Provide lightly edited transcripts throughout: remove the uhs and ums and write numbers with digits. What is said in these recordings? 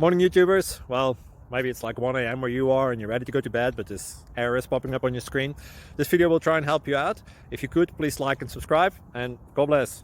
Morning YouTubers. Well, maybe it's like 1 a.m. where you are and you're ready to go to bed, but this error is popping up on your screen. This video will try and help you out. If you could, please like and subscribe, and God bless.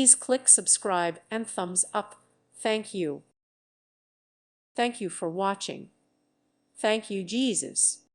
Please click subscribe and thumbs up. Thank you. Thank you for watching. Thank you, Jesus.